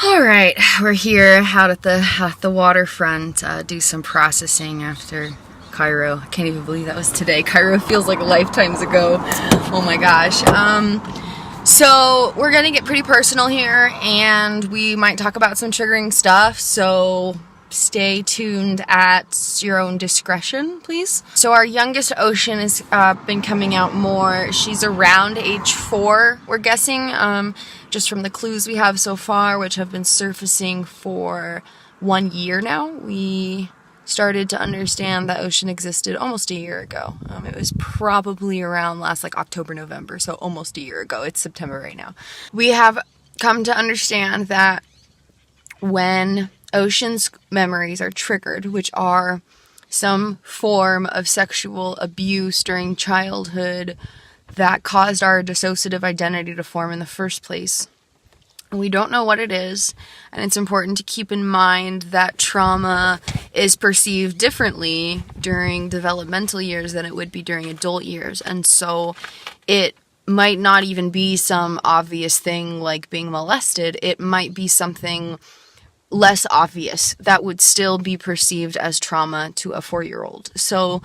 All right, we're here out at the waterfront, do some processing after Cairo. I can't even believe that was today. Cairo feels like lifetimes ago. Oh my gosh. So we're gonna get pretty personal here, and we might talk about some triggering stuff, so stay tuned at your own discretion, please. So our youngest Ocean has been coming out more. She's around age 4, we're guessing, just from the clues we have so far, which have been surfacing for 1 year now. We started to understand that Ocean existed almost a year ago. It was probably around last October, November, so almost a year ago. It's September right now. We have come to understand that when Ocean's memories are triggered, which are some form of sexual abuse during childhood that caused our dissociative identity to form in the first place. We don't know what it is, and it's important to keep in mind that trauma is perceived differently during developmental years than it would be during adult years, and so it might not even be some obvious thing like being molested. It might be something less obvious that would still be perceived as trauma to a 4-year-old. So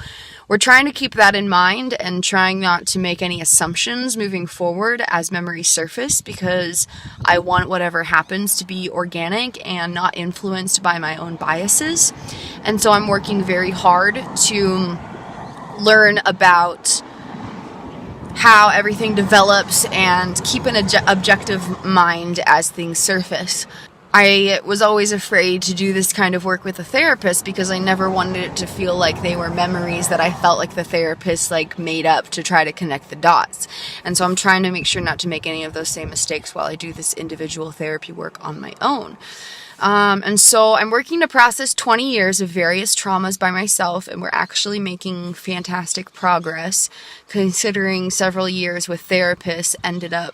we're trying to keep that in mind and trying not to make any assumptions moving forward as memories surface, because I want whatever happens to be organic and not influenced by my own biases. And so I'm working very hard to learn about how everything develops and keep an objective mind as things surface. I was always afraid to do this kind of work with a therapist because I never wanted it to feel like they were memories that I felt like the therapist made up to try to connect the dots. And so I'm trying to make sure not to make any of those same mistakes while I do this individual therapy work on my own. And so I'm working to process 20 years of various traumas by myself, and we're actually making fantastic progress, considering several years with therapists ended up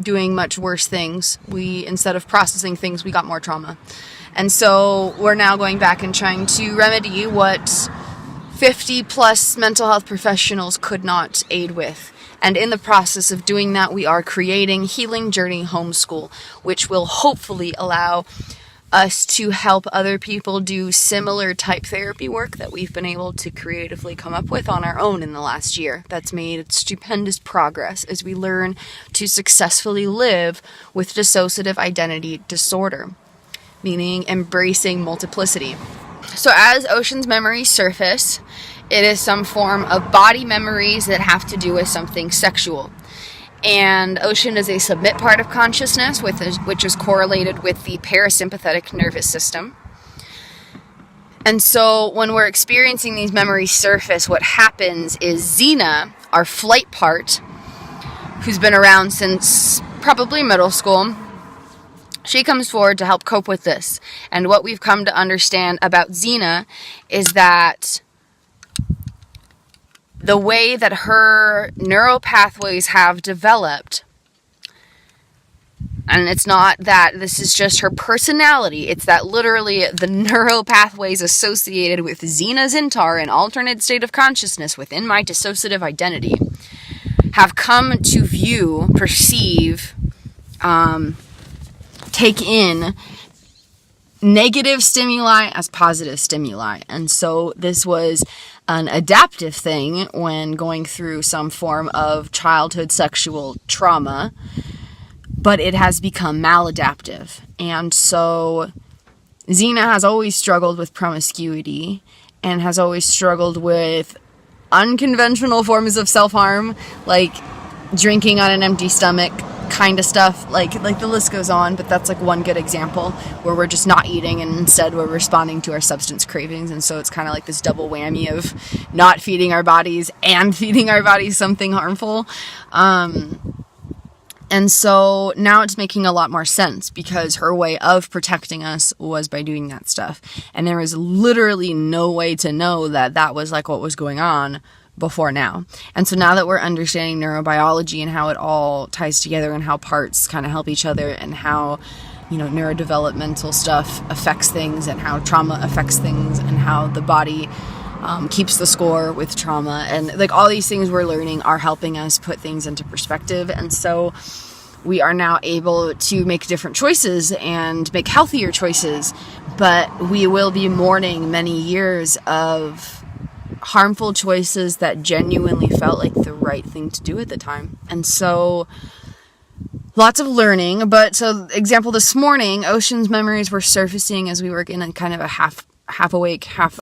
doing much worse things. Instead of processing things, we got more trauma. And so we're now going back and trying to remedy what 50 plus mental health professionals could not aid with. And in the process of doing that, we are creating Healing Journey Homeschool, which will hopefully allow us to help other people do similar type therapy work that we've been able to creatively come up with on our own in the last year. That's made stupendous progress as we learn to successfully live with dissociative identity disorder, meaning embracing multiplicity. So as Ocean's memories surface, it is some form of body memories that have to do with something sexual. And Ocean is a submit part of consciousness, which is correlated with the parasympathetic nervous system. And so when we're experiencing these memories surface, what happens is Zina, our flight part, who's been around since probably middle school, she comes forward to help cope with this. And what we've come to understand about Zina is that the way that her neural pathways have developed, and it's not that this is just her personality, it's that literally the neural pathways associated with Zina Zintar, an alternate state of consciousness within my dissociative identity, have come to view, perceive, take in negative stimuli as positive stimuli. And so this was an adaptive thing when going through some form of childhood sexual trauma, but it has become maladaptive. And so Zina has always struggled with promiscuity and has always struggled with unconventional forms of self-harm, like drinking on an empty stomach kind of stuff, like the list goes on, but that's one good example where we're just not eating and instead we're responding to our substance cravings. And so it's kind of like this double whammy of not feeding our bodies and feeding our bodies something harmful. And so now it's making a lot more sense because her way of protecting us was by doing that stuff. And there was literally no way to know that that was what was going on before now. And so now that we're understanding neurobiology and how it all ties together and how parts kind of help each other and how, neurodevelopmental stuff affects things and how trauma affects things and how the body keeps the score with trauma, and all these things we're learning are helping us put things into perspective. And so we are now able to make different choices and make healthier choices, but we will be mourning many years of harmful choices that genuinely felt like the right thing to do at the time. And so lots of learning, but so example, this morning, Ocean's memories were surfacing as we were in a kind of a half awake, half